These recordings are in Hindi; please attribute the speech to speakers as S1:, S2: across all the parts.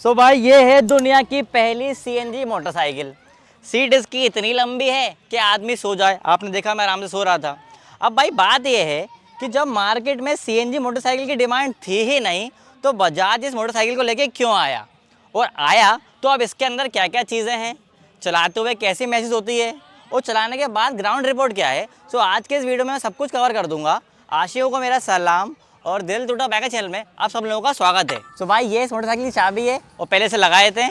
S1: भाई ये है दुनिया की पहली सीएनजी मोटरसाइकिल। सीट इसकी इतनी लंबी है कि आदमी सो जाए। आपने देखा मैं आराम से सो रहा था। अब भाई बात ये है कि जब मार्केट में सीएनजी मोटरसाइकिल की डिमांड थी ही नहीं तो बजाज इस मोटरसाइकिल को लेके क्यों आया, और आया तो अब इसके अंदर क्या क्या चीज़ें हैं, चलाते हुए कैसी महसूस होती है और चलाने के बाद ग्राउंड रिपोर्ट क्या है। आज के इस वीडियो में मैं सब कुछ कवर कर दूंगा। आशियों को मेरा सलाम और दिल टूटा बैका चैनल में आप सब लोगों का स्वागत है। भाई ये इस मोटरसाइकिल की चाबी है और पहले से लगाए थे।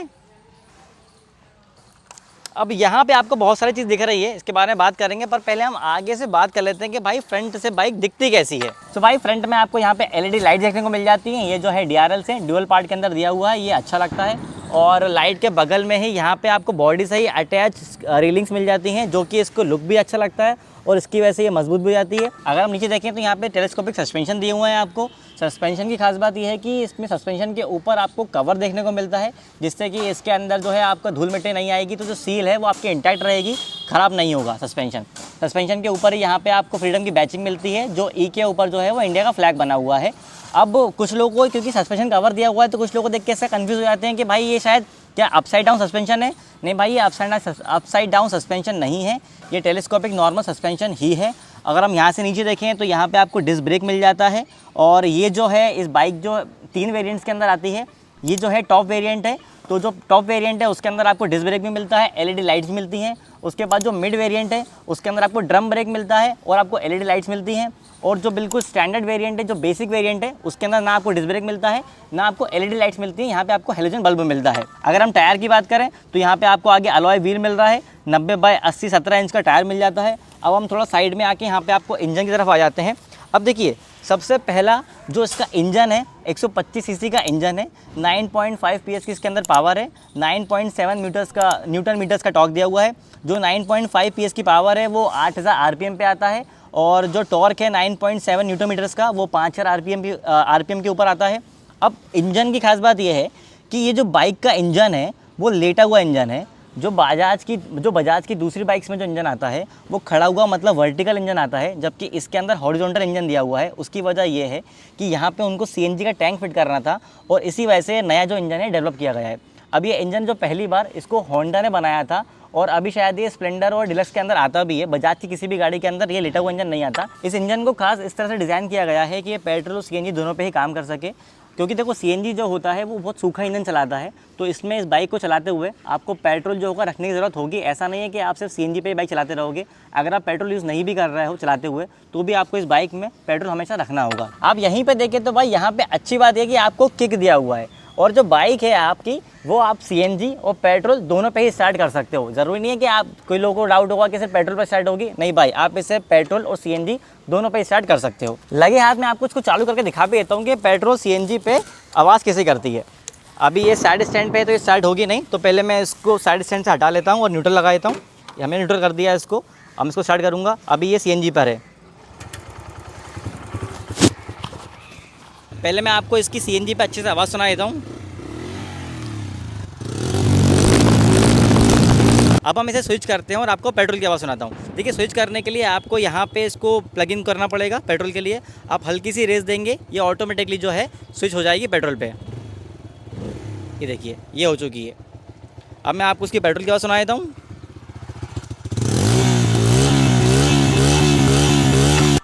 S1: अब यहाँ पे आपको बहुत सारी चीज़ दिख रही है, इसके बारे में बात करेंगे, पर पहले हम आगे से बात कर लेते हैं कि भाई फ्रंट से बाइक दिखती कैसी है। भाई फ्रंट में आपको यहाँ पे एलईडी लाइट देखने को मिल जाती है। ये जो है डीआरएल से ड्यूअल पार्ट के अंदर दिया हुआ है, ये अच्छा लगता है। और लाइट के बगल में ही यहाँ पे आपको बॉडी से ही अटैच रेलिंग्स मिल जाती हैं, जो कि इसको लुक भी अच्छा लगता है और इसकी वजह से ये मजबूत भी हो जाती है। अगर हम नीचे देखें तो यहाँ पे टेलीस्कोपिक सस्पेंशन दिए हुए हैं। आपको सस्पेंशन की खास बात यह है कि इसमें सस्पेंशन के ऊपर आपको कवर देखने को मिलता है, जिससे कि इसके अंदर जो है आपका धूल मिट्टी नहीं आएगी, तो जो सील है वो आपकी इंटैक्ट रहेगी, ख़राब नहीं होगा। सस्पेंशन के ऊपर ही यहाँ पे आपको फ्रीडम की बैचिंग मिलती है, जो ई के ऊपर जो है वो इंडिया का फ्लैग बना हुआ है। अब कुछ लोगों को क्योंकि सस्पेंशन कवर दिया हुआ है तो कुछ लोगों को देख के ऐसा कन्फ्यूज़ हो जाते हैं कि भाई ये शायद क्या अपसाइड डाउन सस्पेंशन है। नहीं भाई, ये अपसाइड डाउन सस्पेंशन नहीं है, ये टेलीस्कोपिक नॉर्मल सस्पेंशन ही है। अगर हम यहाँ से नीचे देखें तो यहाँ पे आपको डिस्क ब्रेक मिल जाता है। और ये जो है इस बाइक जो 3 वेरिएंट्स के अंदर आती है, ये जो है टॉप वेरिएंट है, तो जो टॉप वेरिएंट है उसके अंदर आपको डिस्क ब्रेक भी मिलता है, एलईडी लाइट्स मिलती हैं। उसके बाद जो मिड वेरिएंट है उसके अंदर आपको ड्रम ब्रेक मिलता है और आपको एलईडी लाइट्स मिलती हैं। और जो बिल्कुल स्टैंडर्ड वेरिएंट है, जो बेसिक वेरिएंट है, उसके अंदर ना आपको डिस्क ब्रेक मिलता है, ना आपको एलईडी लाइट्स मिलती हैं। यहाँ पे आपको हेलोजन बल्ब मिलता है। अगर हम टायर की बात करें तो यहाँ पे आपको आगे अलॉय व्हील मिल रहा है, 90/80 17 इंच का टायर मिल जाता है। अब हम थोड़ा साइड में आके यहाँ पे आपको इंजन की तरफ आ जाते हैं। अब देखिए, सबसे पहला जो इसका इंजन है 125 सीसी का इंजन है, 9.5 PS की इसके अंदर पावर है, 9.7 न्यूटन मीटर्स का टॉर्क दिया हुआ है। जो 9.5 PS की पावर है वो 8000 RPM पे आता है, और जो टॉर्क है 9.7 न्यूटन मीटर्स का वो 5000 RPM के ऊपर आता है। अब इंजन की खास बात यह है कि ये जो बाइक का इंजन है वो लेटा हुआ इंजन है। जो बजाज की दूसरी बाइक्स में जो इंजन आता है वो खड़ा हुआ, मतलब वर्टिकल इंजन आता है, जबकि इसके अंदर हॉरिजॉन्टल इंजन दिया हुआ है। उसकी वजह ये है कि यहाँ पे उनको सीएनजी का टैंक फिट करना था और इसी वजह से नया जो इंजन है डेवलप किया गया है। अब ये इंजन जो पहली बार इसको होंडा ने बनाया था, और अभी शायद ये स्प्लेंडर और डिलक्स के अंदर आता भी है। बजाज की किसी भी गाड़ी के अंदर ये लेटा हुआ इंजन नहीं आता। इस इंजन को खास इस तरह से डिज़ाइन किया गया है कि ये पेट्रोल और सीएनजी दोनों पे ही काम कर सके, क्योंकि देखो सीएनजी जो होता है वो बहुत सूखा इंजन चलाता है, तो इसमें इस बाइक को चलाते हुए आपको पेट्रोल जो होगा रखने की ज़रूरत होगी। ऐसा नहीं है कि आप सिर्फ सीएनजी पे ही बाइक चलाते रहोगे। अगर आप पेट्रोल यूज़ नहीं भी कर रहे हो चलाते हुए तो भी आपको इस बाइक में पेट्रोल हमेशा रखना होगा। आप यहीं पे देखें तो भाई यहाँ पे अच्छी बात है कि आपको किक दिया हुआ है, और जो बाइक है आपकी वो आप सीएनजी और पेट्रोल दोनों पे ही स्टार्ट कर सकते हो। ज़रूरी नहीं है कि आप, कोई लोगों को डाउट होगा कि सिर्फ पेट्रोल पे स्टार्ट होगी, नहीं भाई, आप इसे पेट्रोल और सीएनजी दोनों पे स्टार्ट कर सकते हो। लगे हाथ में आपको इसको चालू करके दिखा भी देता हूँ कि पेट्रोल सीएनजी पे आवाज़ कैसे करती है। अभी ये साइड स्टैंड पे है तो ये स्टार्ट होगी नहीं, तो पहले मैं इसको साइड स्टैंड से हटा लेता हूँ और न्यूट्रल लगा देता हूँ। हमने न्यूट्रल कर दिया इसको, हम इसको स्टार्ट करूँगा। अभी ये सीएनजी पर है। पहले मैं आपको इसकी सीएनजी पे अच्छे से आवाज़ सुना देता हूँ। अब हम इसे स्विच करते हैं और आपको पेट्रोल की आवाज़ सुनाता हूँ। देखिए, स्विच करने के लिए आपको यहाँ पे इसको प्लग इन करना पड़ेगा। पेट्रोल के लिए आप हल्की सी रेस देंगे, ये ऑटोमेटिकली जो है स्विच हो जाएगी पेट्रोल पे। ये देखिए, ये हो चुकी है। अब मैं आपको उसकी पेट्रोल की आवाज़ सुना देता हूँ।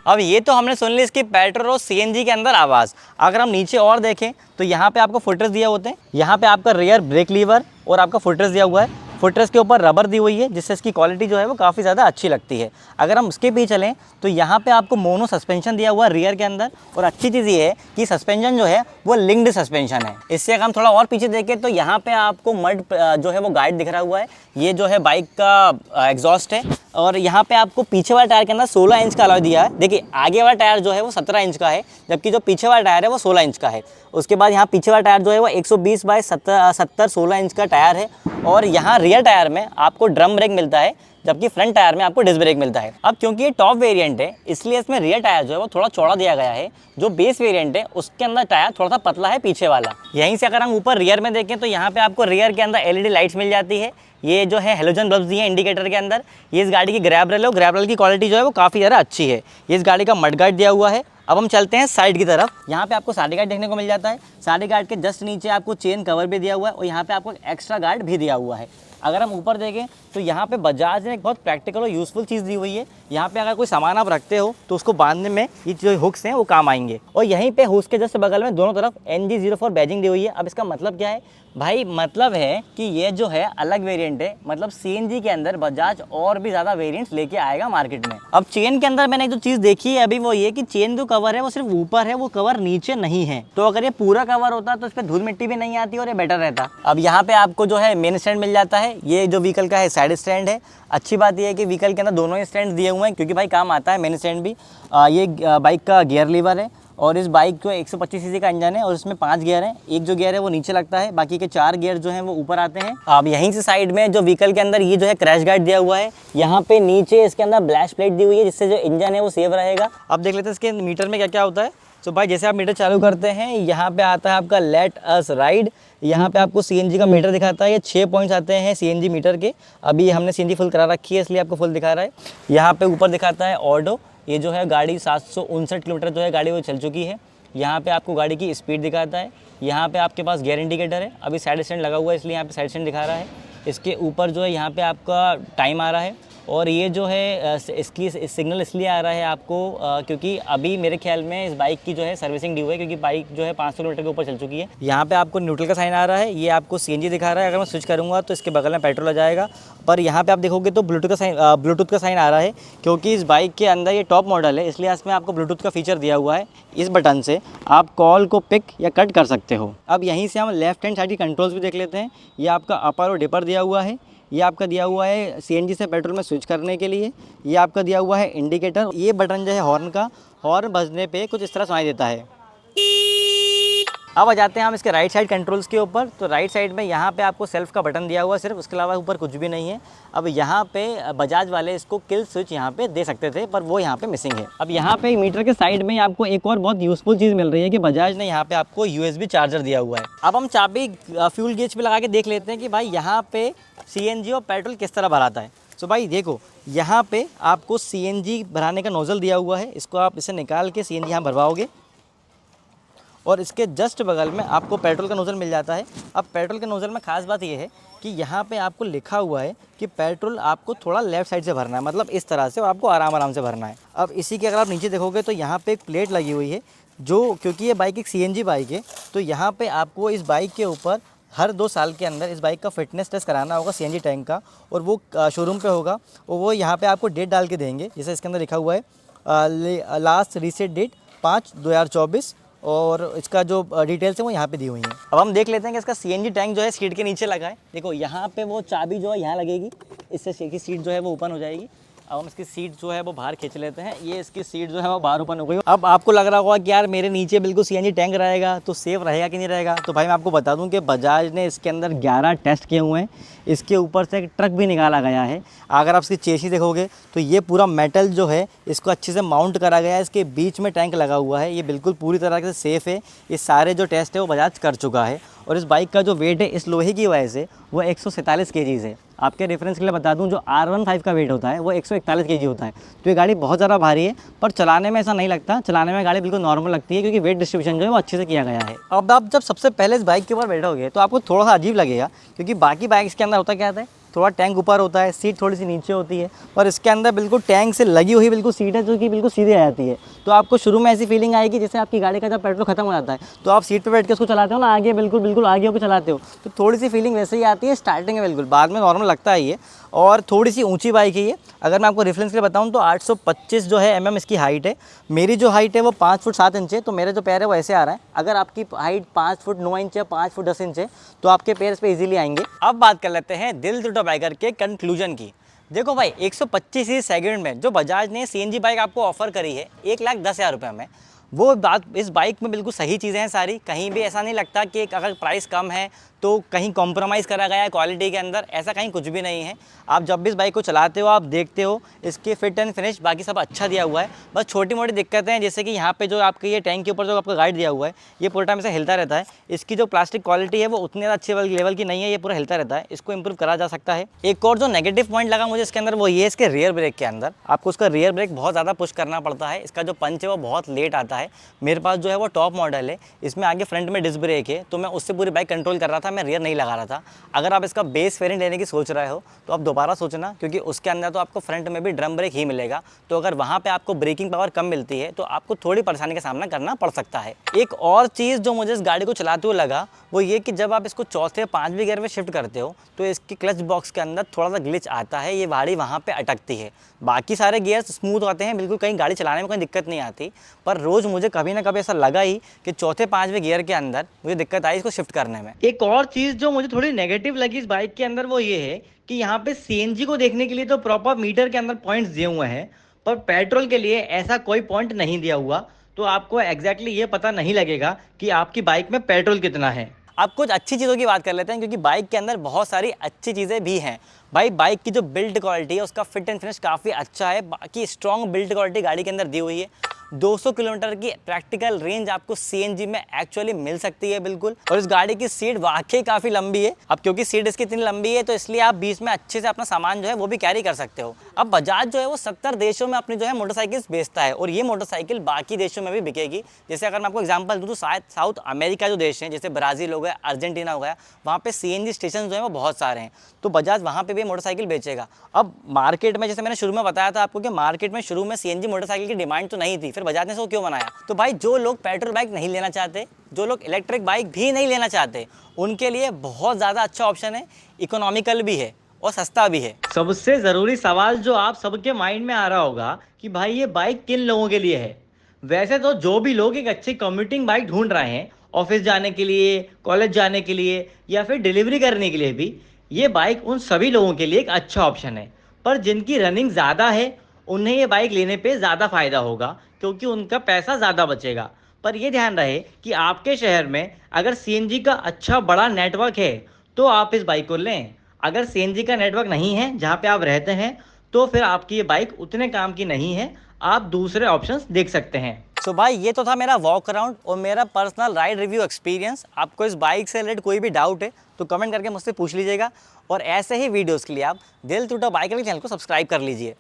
S1: अब ये तो हमने सुन ली इसकी पेट्रोल और सीएनजी के अंदर आवाज़। अगर हम नीचे और देखें तो यहाँ पे आपको फुटरेस्ट दिए होते हैं। यहाँ पे आपका रियर ब्रेक लीवर और आपका फुटरेस्ट दिया हुआ है। फुटरेस्ट के ऊपर रबर दी हुई है, जिससे इसकी क्वालिटी जो है वो काफ़ी ज़्यादा अच्छी लगती है। अगर हम उसके पीछे चलें तो यहाँ पे आपको मोनो सस्पेंशन दिया हुआ है रियर के अंदर, और अच्छी चीज़ ये है कि सस्पेंशन जो है वो लिंक्ड सस्पेंशन है। इससे अगर हम थोड़ा और पीछे देखें तो यहाँ पे आपको मड जो है वो गाइड दिख रहा हुआ है। ये जो है बाइक का एग्जॉस्ट है, और यहाँ पे आपको पीछे वाले टायर के अंदर 16 इंच का अलॉय दिया है। देखिए, आगे वाला टायर जो है वो 17 इंच का है, जबकि जो पीछे वाला टायर है वो 16 इंच का है। उसके बाद यहाँ पीछे वाला टायर जो है वो 120/70 16 इंच का टायर है, और यहाँ रियर टायर में आपको ड्रम ब्रेक मिलता है, जबकि फ्रंट टायर में आपको डिस्क ब्रेक मिलता है। अब क्योंकि ये टॉप वेरिएंट है इसलिए इसमें रियर टायर जो है वो थोड़ा चौड़ा दिया गया है। जो बेस वेरिएंट है उसके अंदर टायर थोड़ा सा पतला है पीछे वाला। यहीं से अगर हम ऊपर रियर में देखें तो यहाँ पे आपको रियर के अंदर एलईडी लाइट्स मिल जाती है। ये जो है हेलोजन बल्ब्स दिए हैं इंडिकेटर के अंदर। ये इस गाड़ी की ग्रैब रेल है, ग्रैब रेल की क्वालिटी जो है वो काफ़ी ज़्यादा अच्छी है। ये इस गाड़ी का मड गार्ड दिया हुआ है। अब हम चलते हैं साइड की तरफ। यहाँ पे आपको साइड गार्ड देखने को मिल जाता है। साइड गार्ड के जस्ट नीचे आपको चेन कवर भी दिया हुआ है और यहाँ पे आपको एक्स्ट्रा गार्ड भी दिया हुआ है। अगर हम ऊपर देखें तो यहाँ पे बजाज ने एक बहुत प्रैक्टिकल और यूज़फुल चीज़ दी हुई है। यहाँ पे अगर कोई सामान आप रखते हो तो उसको बांधने में ये जो हुक्स हैं वो काम आएंगे। और यहीं पे हुक्स के जस्ट बगल में दोनों तरफ NG04 बैजिंग दी हुई है। अब इसका मतलब क्या है भाई? मतलब है कि ये जो है अलग वेरिएंट है, मतलब CNG के अंदर बजाज और भी ज़्यादा वेरिएंट्स लेके आएगा मार्केट में। अब चेन के अंदर मैंने एक जो चीज़ देखी है अभी वो ये कि चेन जो कवर है वो सिर्फ ऊपर है, वो कवर नीचे नहीं है। तो अगर ये पूरा कवर होता तो इस पर धूल मिट्टी भी नहीं आती और ये बेटर रहता। अब यहाँ पे आपको जो है मेन स्टैंड मिल जाता है। ये जो व्हीकल का है साइड स्टैंड है। अच्छी बात यह है कि व्हीकल के अंदर दोनों ही स्टैंड दिए हुए हैं क्योंकि भाई काम आता है मेन स्टैंड भी। ये बाइक का गियर लीवर है और इस बाइक जो 125 सीसी का इंजन है और इसमें 5 गियर हैं। एक जो गियर है वो नीचे लगता है, बाकी के 4 गियर जो हैं वो ऊपर आते हैं। अब यहीं से साइड में जो व्हीकल के अंदर ये जो है क्रैश गार्ड दिया हुआ है। यहाँ पे नीचे इसके अंदर ब्लैश प्लेट दी हुई है जिससे जो इंजन है वो सेफ रहेगा। अब देख लेते हैं इसके मीटर में क्या क्या होता है। तो भाई जैसे आप मीटर चालू करते हैं यहाँ पे आता है आपका लेट अस राइड। यहाँ पे आपको CNG का मीटर दिखाता है। ये 6 पॉइंट्स आते हैं CNG मीटर के। अभी हमने CNG फुल करा रखी है इसलिए आपको फुल दिखा रहा है। यहाँ पे ऊपर दिखाता है ऑडो। ये जो है गाड़ी 759 किलोमीटर जो है गाड़ी वो चल चुकी है। यहाँ पे आपको गाड़ी की स्पीड दिखाता है। यहाँ पे आपके पास गियर इंडिकेटर है। अभी साइड स्टैंड लगा हुआ है इसलिए यहाँ पे साइड स्टैंड दिखा रहा है। इसके ऊपर जो है यहाँ पे आपका टाइम आ रहा है और ये जो है इसकी सिग्नल इसलिए आ रहा है आपको क्योंकि अभी मेरे ख्याल में इस बाइक की जो है सर्विसिंग ड्यू है क्योंकि बाइक जो है 500 किलोमीटर के ऊपर चल चुकी है। यहाँ पे आपको न्यूट्रल का साइन आ रहा है। ये आपको CNG दिखा रहा है। अगर मैं स्विच करूँगा तो इसके बगल में पेट्रोल आ जाएगा। पर यहाँ पे आप देखोगे तो ब्लूटूथ का साइन आ रहा है क्योंकि इस बाइक के अंदर ये टॉप मॉडल है इसलिए इसमें आपको ब्लूटूथ का फीचर दिया हुआ है। इस बटन से आप कॉल को पिक या कट कर सकते हो। अब यहीं से हम लेफ्ट हैंड साइड की कंट्रोल्स भी देख लेते हैं। ये आपका अपर और डिपर दिया हुआ है। ये आपका दिया हुआ है CNG से पेट्रोल में स्विच करने के लिए। ये आपका दिया हुआ है इंडिकेटर। ये बटन जो है हॉर्न का, हॉर्न बजने पे कुछ इस तरह सुनाई देता है। अब आ जाते हैं हम इसके राइट साइड कंट्रोल्स के ऊपर। तो राइट साइड में यहाँ पे आपको सेल्फ का बटन दिया हुआ है सिर्फ, उसके अलावा ऊपर कुछ भी नहीं है। अब यहाँ पे बजाज वाले इसको किल स्विच यहाँ पे दे सकते थे पर वो यहाँ पे मिसिंग है। अब यहाँ पे मीटर के साइड में आपको एक और बहुत यूज़फुल चीज़ मिल रही है कि बजाज ने यहाँ पे आपको USB चार्जर दिया हुआ है। अब हम चाबी फ्यूल गेज पे लगा के देख लेते हैं कि भाई यहाँ पे CNG और पेट्रोल किस तरह भराता है। तो भाई देखो यहाँ पे आपको CNG भराने का नोज़ल दिया हुआ है। इसको आप इसे निकाल के CNG यहाँ भरवाओगे और इसके जस्ट बगल में आपको पेट्रोल का नोज़ल मिल जाता है। अब पेट्रोल के नोज़ल में ख़ास बात यह है कि यहाँ पे आपको लिखा हुआ है कि पेट्रोल आपको थोड़ा लेफ़्ट साइड से भरना है, मतलब इस तरह से, और आपको आराम से भरना है। अब इसी के अगर आप नीचे देखोगे तो यहाँ पे एक प्लेट लगी हुई है जो, क्योंकि ये बाइक एक CNG बाइक है तो यहाँ पे आपको इस बाइक के ऊपर हर 2 साल के अंदर इस बाइक का फिटनेस टेस्ट कराना होगा CNG टैंक का, और वो शोरूम पे होगा और वो यहाँ पे आपको डेट डाल के देंगे। जैसे इसके अंदर लिखा हुआ है लास्ट रीसेट डेट 5/2024 और इसका जो डिटेल्स है वो यहाँ पे दी हुई हैं। अब हम देख लेते हैं कि इसका CNG टैंक जो है सीट के नीचे लगा है। देखो यहाँ पे वो चाबी जो है यहाँ लगेगी, इससे सीट जो है वो ओपन हो जाएगी। अब हम इसकी सीट जो है वो बाहर खींच लेते हैं। ये इसकी सीट जो है वो बाहर ओपन हो गई। अब आपको लग रहा होगा कि यार मेरे नीचे बिल्कुल CNG टैंक रहेगा तो सेफ रहेगा कि नहीं रहेगा। तो भाई मैं आपको बता दूं कि बजाज ने इसके अंदर 11 टेस्ट किए हुए हैं। इसके ऊपर से एक ट्रक भी निकाला गया है। अगर आप इसकी चेसी देखोगे तो ये पूरा मेटल जो है इसको अच्छे से माउंट करा गया है। इसके बीच में टैंक लगा हुआ है। ये बिल्कुल पूरी तरह से सेफ़ है। ये सारे जो टेस्ट है वो बजाज कर चुका है। और इस बाइक का जो वेट है इस लोहे की वजह से वो 147 केजीज़ है। आपके रेफरेंस के लिए बता दूं जो R15 का वेट होता है वो 141 केजी होता है। तो ये गाड़ी बहुत ज़्यादा भारी है पर चलाने में ऐसा नहीं लगता। चलाने में गाड़ी बिल्कुल नॉर्मल लगती है क्योंकि वेट डिस्ट्रीब्यूशन जो है वो अच्छे से किया गया है। अब आप जब सबसे पहले इस बाइक के ऊपर बैठोगे तो आपको थोड़ा सा अजीब लगेगा क्योंकि बाकी बाइक्स के अंदर होता क्या है, थोड़ा टैंक ऊपर होता है, सीट थोड़ी सी नीचे होती है, और इसके अंदर बिल्कुल टैंक से लगी हुई बिल्कुल सीट है जो कि बिल्कुल सीधी आ जाती है। तो आपको शुरू में ऐसी फीलिंग आएगी जैसे आपकी गाड़ी का जब पेट्रोल खत्म हो जाता है तो आप सीट पे बैठ के उसको चलाते हो ना, आगे बिल्कुल आगे होकर चलाते हो, तो थोड़ी सी फीलिंग वैसे ही आती है स्टार्टिंग में। बिल्कुल बाद में नॉर्मल लगता है ये, और थोड़ी सी ऊंची बाइक है ये। अगर मैं आपको रेफरेंस के लिए बताऊं तो 825 जो है mm इसकी हाइट है। मेरी जो हाइट है वो 5 फुट 7 इंच है, तो मेरे जो पैर है वो ऐसे आ रहा है। अगर आपकी हाइट 5 फुट 9 इंच है, 5 फुट 10 इंच है, तो आपके पैर इस पर ईजिली आएंगे। अब बात कर लेते हैं दिल टूटा बाइकर के कंक्लूजन की। देखो भाई 125 सीसी सेगमेंट में जो बजाज ने CNG बाइक आपको ऑफर करी है 1,10,000 रुपये में, वो बात इस बाइक में बिल्कुल सही चीज़ें हैं सारी। कहीं भी ऐसा नहीं लगता कि अगर प्राइस कम है तो कहीं कॉम्प्रोमाइज़ करा गया है क्वालिटी के अंदर, ऐसा कहीं कुछ भी नहीं है। आप जब भी इस बाइक को चलाते हो आप देखते हो इसके फिट एंड फिनिश बाकी सब अच्छा दिया हुआ है। बस छोटी मोटी दिक्कतें हैं, जैसे कि यहाँ पे जो आपके ये टैंक के ऊपर जो आपका गाइड दिया हुआ है ये पूरा टाइम से हिलता रहता है। इसकी जो प्लास्टिक क्वालिटी है वो उतनी ज़्यादा अच्छे लेवल की नहीं है, ये पूरा हिलता रहता है, इसको इंप्रूव करा जा सकता है। एक और जो नेगेटिव पॉइंट लगा मुझे इसके अंदर वो ये इसके रियर ब्रेक के अंदर, आपको उसका रियर ब्रेक बहुत ज़्यादा पुश करना पड़ता है। इसका जो पंच है वो बहुत लेट आता है। मेरे पास जो है वो टॉप मॉडल है, इसमें आगे फ्रंट में डिस्क ब्रेक है, तो मैं उससे पूरी बाइक कंट्रोल कर रहा था, मैं रियर नहीं लगा रहा था। अगर आप इसका बेस वेरिएंट लेने की सोच रहे हो तो आप दोबारा सोचना, क्योंकि उसके अंदर तो आपको फ्रंट में भी ड्रम ब्रेक ही मिलेगा। तो अगर वहाँ पे आपको ब्रेकिंग पावर कम मिलती है तो आपको थोड़ी परेशानी का सामना करना पड़ सकता है। एक और चीज़ जो मुझे इस गाड़ी को चलाते हुए लगा वो ये कि जब आप इसको चौथे 5वें गियर में शिफ्ट करते हो तो इसकी क्लच बॉक्स के अंदर थोड़ा सा ग्लिच आता है, ये गाड़ी वहाँ पे अटकती है। बाकी सारे गियर्स स्मूथ होते हैं, बिल्कुल कहीं गाड़ी चलाने में कोई दिक्कत नहीं आती, पर रोज़ मुझे कभी ना कभी ऐसा लगा ही कि चौथे 5वें गियर के अंदर मुझे दिक्कत आई इसको शिफ्ट करने में। एक और चीज़ जो मुझे थोड़ी नेगेटिव लगी इस बाइक के अंदर वो ये है कि यहाँ पे सीएनजी को देखने के लिए तो प्रॉपर मीटर के अंदर पॉइंट्स दिए हुए हैं, पर पेट्रोल के लिए ऐसा कोई पॉइंट नहीं दिया हुआ, तो आपको एग्जैक्टली ये पता नहीं लगेगा कि आपकी बाइक में पेट्रोल कितना है। अब कुछ अच्छी चीज़ों की बात कर लेते हैं, क्योंकि बाइक के अंदर बहुत सारी अच्छी चीज़ें भी हैं। भाई बाइक की जो बिल्ड क्वालिटी है उसका फिट एंड फिनिश काफ़ी अच्छा है, बाकी स्ट्रॉन्ग बिल्ड क्वालिटी गाड़ी के अंदर दी हुई है। 200 किलोमीटर की प्रैक्टिकल रेंज आपको सीएनजी में एक्चुअली मिल सकती है बिल्कुल। और इस गाड़ी की सीट वाकई काफ़ी लंबी है। अब क्योंकि सीट इसकी इतनी लंबी है तो इसलिए आप बीच में अच्छे से अपना सामान जो है वो भी कैरी कर सकते हो। अब बजाज जो है वो 70 देशों में अपनी जो है मोटरसाइकिल बेचता है, और ये मोटरसाइकिल बाकी देशों में भी बिकेगी। जैसे अगर मैं आपको एग्जाम्पल दूँ तो शायद साउथ अमेरिका जो देश हैं, जैसे ब्राज़ील हो गया, अर्जेंटीना हो गया, वहाँ पे सीएनजी स्टेशन जो है वो बहुत सारे हैं, तो बजाज वहाँ पे भी मोटरसाइकिल बेचेगा। अब मार्केट में, जैसे मैंने शुरू में बताया था आपको कि मार्केट में शुरू में सीएनजी मोटरसाइकिल की डिमांड तो नहीं थी, फिर बजाज ने इसको क्यों बनाया? तो भाई जो लोग पेट्रोल बाइक नहीं लेना चाहते, जो लोग इलेक्ट्रिक बाइक भी नहीं लेना चाहते, उनके लिए बहुत ज़्यादा अच्छा ऑप्शन है, इकोनॉमिकल भी है और सस्ता भी है। सबसे ज़रूरी सवाल जो आप सबके माइंड में आ रहा होगा कि भाई ये बाइक किन लोगों के लिए है? वैसे तो जो भी लोग एक अच्छी कम्यूटिंग बाइक ढूंढ रहे हैं, ऑफिस जाने के लिए, कॉलेज जाने के लिए या फिर डिलीवरी करने के लिए भी, ये बाइक उन सभी लोगों के लिए एक अच्छा ऑप्शन है। पर जिनकी रनिंग ज़्यादा है उन्हें ये बाइक लेने पे ज़्यादा फ़ायदा होगा, क्योंकि उनका पैसा ज़्यादा बचेगा। पर ये ध्यान रहे कि आपके शहर में अगर सीएनजी का अच्छा बड़ा नेटवर्क है तो आप इस बाइक को लें। अगर सीएनजी का नेटवर्क नहीं है जहाँ पे आप रहते हैं तो फिर आपकी ये बाइक उतने काम की नहीं है, आप दूसरे ऑप्शंस देख सकते हैं। सो भाई ये तो था मेरा वॉक अराउंड और मेरा पर्सनल राइड रिव्यू एक्सपीरियंस। आपको इस बाइक से रिलेटेड कोई भी डाउट है तो कमेंट करके मुझसे पूछ लीजिएगा, और ऐसे ही वीडियोज़ के लिए आप दिल टूटा बाइक के चैनल को सब्सक्राइब कर लीजिए।